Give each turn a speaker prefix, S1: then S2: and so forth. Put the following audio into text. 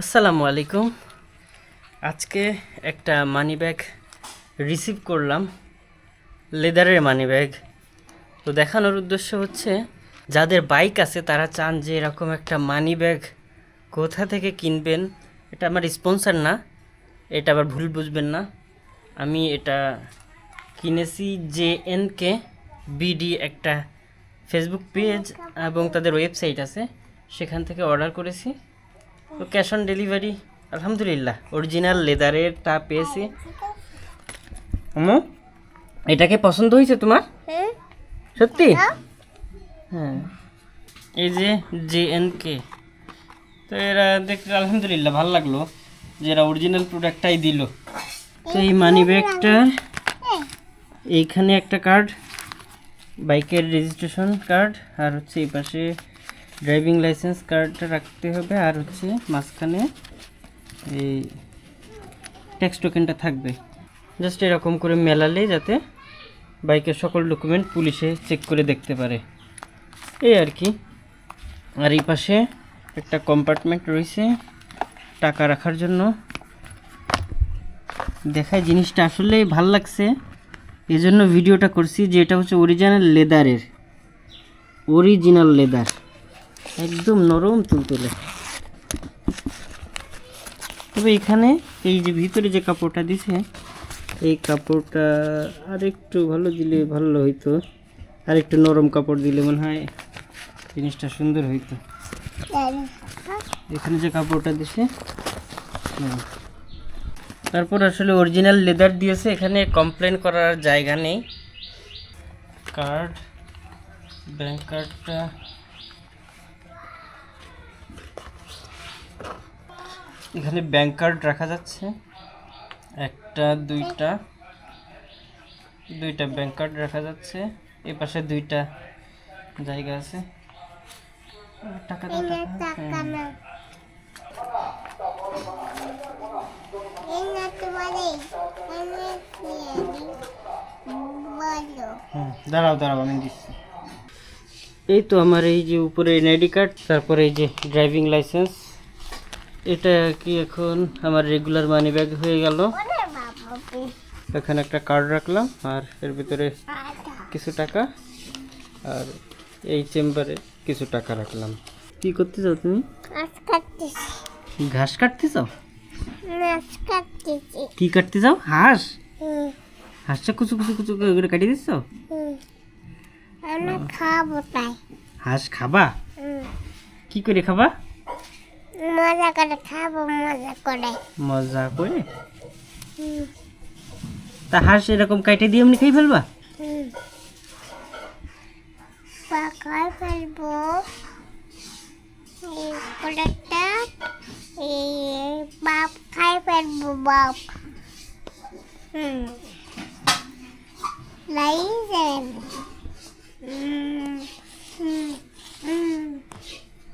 S1: আসসালামু আলাইকুম। আজকে একটা মানি ব্যাগ রিসিভ করলাম, লেদারের মানি ব্যাগ। তো দেখানোর উদ্দেশ্য হচ্ছে যাদের বাইক আছে তারা চান যে এরকম একটা মানি ব্যাগ কোথা থেকে কিনবেন। এটা আমার স্পন্সর না, এটা আবার ভুল বুঝবেন না। আমি এটা কিনেছি JNK BD একটা ফেসবুক পেজ এবং তাদের ওয়েবসাইট আছে, সেখান থেকে অর্ডার করেছি। তো ক্যাশ অন ডেলিভারি আলহামদুলিল্লাহ অরিজিনাল লেদারের তা পেয়েছি। আম্মু, এটাকে পছন্দ হয়েছে তোমার? সত্যি? হ্যাঁ, এই যে JNK। তো এরা দেখতে আলহামদুলিল্লাহ ভালো লাগলো যে এরা অরিজিনাল প্রোডাক্টটাই দিল। তো এই মানি ব্যাগটার এইখানে একটা কার্ড, বাইকের রেজিস্ট্রেশন কার্ড, আর হচ্ছে এই পাশে ড্রাইভিং লাইসেন্স কার্ডটা রাখতে হবে, আর হচ্ছে মাঝখানে এই ট্যাক্স টোকেনটা থাকবে। জাস্ট এরকম করে মেলালে যাতে বাইকের সকল ডকুমেন্ট পুলিশে চেক করে দেখতে পারে, এই আর কি। আর এই পাশে একটা কম্পার্টমেন্ট রয়েছে টাকা রাখার জন্য। দেখায় জিনিসটা আসলে ভাল লাগছে, এই জন্য ভিডিওটা করছি যে এটা হচ্ছে অরিজিনাল লেদারের, অরিজিনাল লেদার, একদম নরম তুলতুলে। তবে এখানে এই যে ভিতরে যে কাপড়টা দিছে, এই কাপড়টা আর একটু ভালো দিলে ভালো হইতো, আর একটু নরম কাপড় দিলে মনে হয় জিনিসটা সুন্দর হইতো। এখানে যে কাপড়টা দিছে, তারপর আসলে অরিজিনাল লেদার দিয়েছে, এখানে কমপ্লেন করার জায়গা নেই। কার্ড, ব্যাংক কার্ডটা এখানে ব্যাংক কার্ড রাখা যাচ্ছে, একটা দুইটা ব্যাংক কার্ড রাখা যাচ্ছে। এই পাশে দুইটা জায়গা আছে। টাকা দাও, টাকা। দাঁড়াও আমি দিচ্ছি। এই তো আমার এই যে উপরে এনআইডি কার্ড, তারপরে এই যে ড্রাইভিং লাইসেন্স। এটা কি এখন আমার রেগুলার মানি ব্যাগ হয়ে গেল। এখানে একটা কার্ড রাখলাম, আর এর ভিতরে কিছু টাকা, আর এই চেম্বারে কিছু টাকা রাখলাম। কি করতে চাও তুমি? ঘাস কাটতে চাও? কি কাটতে চাও? হাঁস? হাঁসটা কুচু কুচু কুচু করে কাটিয়ে দিচ্ছ? হাঁস খাবা? কি করে খাবা? মজা করে খাবো, মজা করে। তা হাঁস এরকম কাটে দিয়ে এমনি খেয়ে ফেলবা? ফেলবো বাপ খাই ফেলবো, বাপ।